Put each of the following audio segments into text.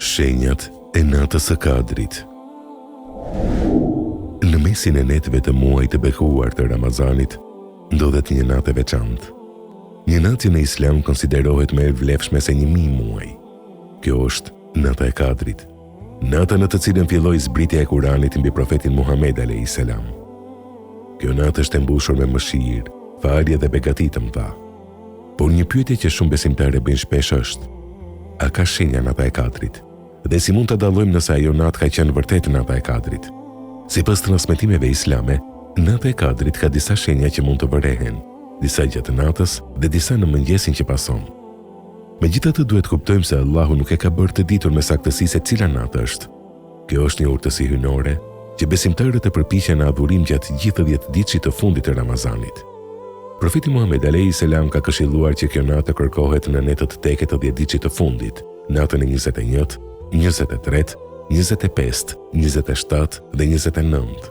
Shenjat e natës së Kadrit. Në mesin e netëve të muajit të bekuar të Ramazanit, ndodhet një natë e veçantë. Një natë që në Islam konsiderohet më e vlefshme se 1000 muaj. Kjo është nata e Kadrit, nata në të cilën filloi zbritja e Kuranit mbi profetin Muhammed a.s. Kjo natë është e mbushur me mëshirë, falje dhe begati të mëdha. Por një pyetje që shumë besimtarë bëjnë shpesh është: a ka shenja nata e Kadrit? Dhe si mund të dallojmë nëse ajo natë ka qenë vërtet nata e Kadrit? Sipas transmetimeve islame, nata e Kadrit ka disa shenja që mund të vërehen, disa gjatë natës dhe disa në mëngjesin që pason. Megjithatë, duhet kuptojmë se Allahu nuk e ka bërë të ditur me saktësi se cila natë është. Kjo është një urtësi hyjnore që besimtarët e përpiqen në adhurim gjatë gjithë 10 ditësh të fundit të Ramazanit. Profeti Muhammed a.s. ka këshilluar që kjo natë kërkohet në netët teke të 10 ditësh të fundit, natën e 21, 23, 25, 27 dhe 29.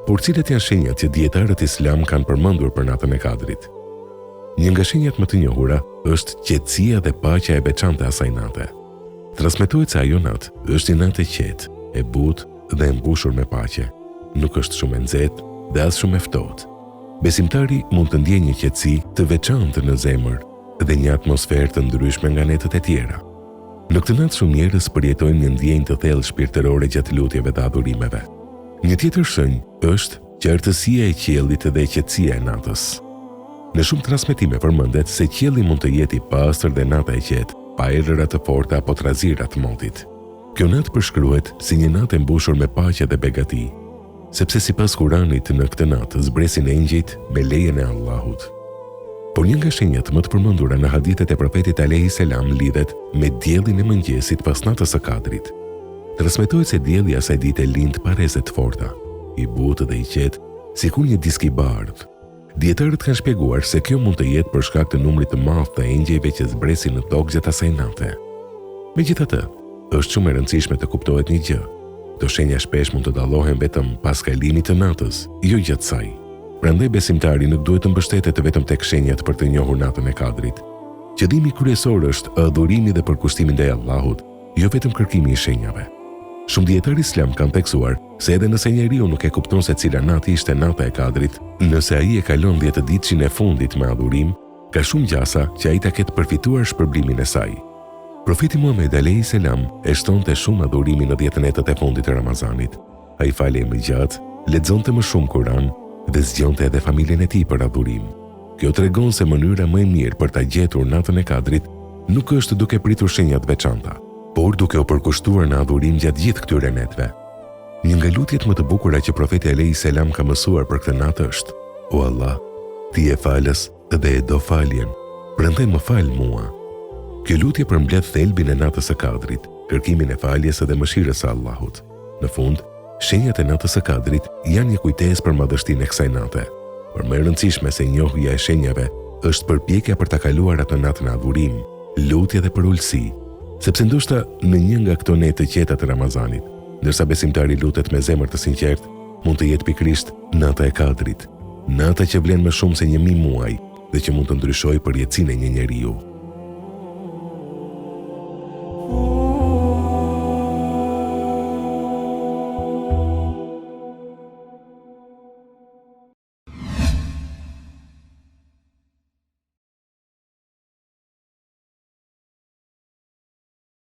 Por cilat janë shenjat që dietarët islam kanë përmendur për natën e Kadrit? Një nga shenjat më të njohura është qetësia dhe paqja e veçantë e asaj nate. Transmetohet se ajo natë është një natë e qetë, e butë dhe e mbushur me paqe. Nuk është shumë e nxehtë dhe as shumë e ftohtë. Besimtari mund të ndjejë një qetësi të veçantë në zemër dhe një atmosferë të ndryshme nga netët e tjera. Në këtë natë shumë njerëz përjetojnë një ndjenjë të thellë shpirtërore gjatë lutjeve dhe adhurimeve. Një tjetër shenjë është qartësia e qiellit dhe qetësia e natës. Në shumë transmetime përmendet se qielli mund të jetë i pastër dhe nata e qetë, pa errëra të forta apo trazira të motit. Kjo natë përshkruhet si një natë e mbushur me paqe dhe begati, sepse sipas Kuranit në këtë natë zbresin engjëjt me lejen e Allahut. Por një nga shenjat më të përmendura në hadithet e profetit a.s. lidhet me diellin e mëngjesit pas natës së Kadrit. Transmetohet se dielli asaj dite lind pa rreze të forta, i butë dhe i qetë, sikur një disk i bardhë. Dietarët kanë shpjeguar se kjo mund të jetë për shkak të numrit të madh të engjëjve që zbresin në tokë gjatë asaj nate. Megjithatë, është shumë e rëndësishme të kuptohet një gjë. Këto shenja shpesh mund të dallohen vetëm pas kalimit të natës, jo gjatë saj. Prandaj besimtari nuk duhet të mbështetet vetëm tek shenjat për të njohur natën e Kadrit. Qëllimi kryesor është adhurimi dhe përkushtimi ndaj Allahut, jo vetëm kërkimi i shenjave. Shumë dietarë islam kanë theksuar se edhe nëse njeriu nuk e kupton se cila natë ishte nata e Kadrit, nëse ai e kalon 10 ditëshin e fundit me adhurim, ka shumë gjasa që ai ta ketë përfituar shpërblimin e saj. Profeti Muhammed a.s. e shtonte shumë adhurimin në 10 netët e fundit të Ramazanit. Ai falej më gjatë, lexonte më shumë Kur'an dhe zgjonte edhe familjen e tij për adhurim. Kjo tregon se mënyra më e mirë për ta gjetur natën e Kadrit nuk është duke pritur shenja të veçanta, por duke u përkushtuar në adhurim gjatë gjithë këtyre netëve. Një nga lutjet më të bukura që profeti a.s. ka mësuar për këtë natë është: O Allah, ti je falës dhe e do faljen, prandaj më fal mua. Kjo lutje përmbledh thelbin e natës së Kadrit, kërkimin e faljes dhe mëshirës së Allahut. Në fund, shenjat e natës së Kadrit janë një kujtesë për madhështinë e kësaj nate. Por më e rëndësishme se njohja e shenjave është përpjekja për ta kaluar atë natë në adhurim, lutje dhe për ulësi, sepse ndoshta në një nga këto netë të qeta të Ramazanit, ndërsa besimtari lutet me zemër të sinqertë, mund të jetë pikërisht nata e Kadrit, nata që vlen më shumë se 1000 muaj dhe që mund të ndryshojë përjetësinë e një njeriu.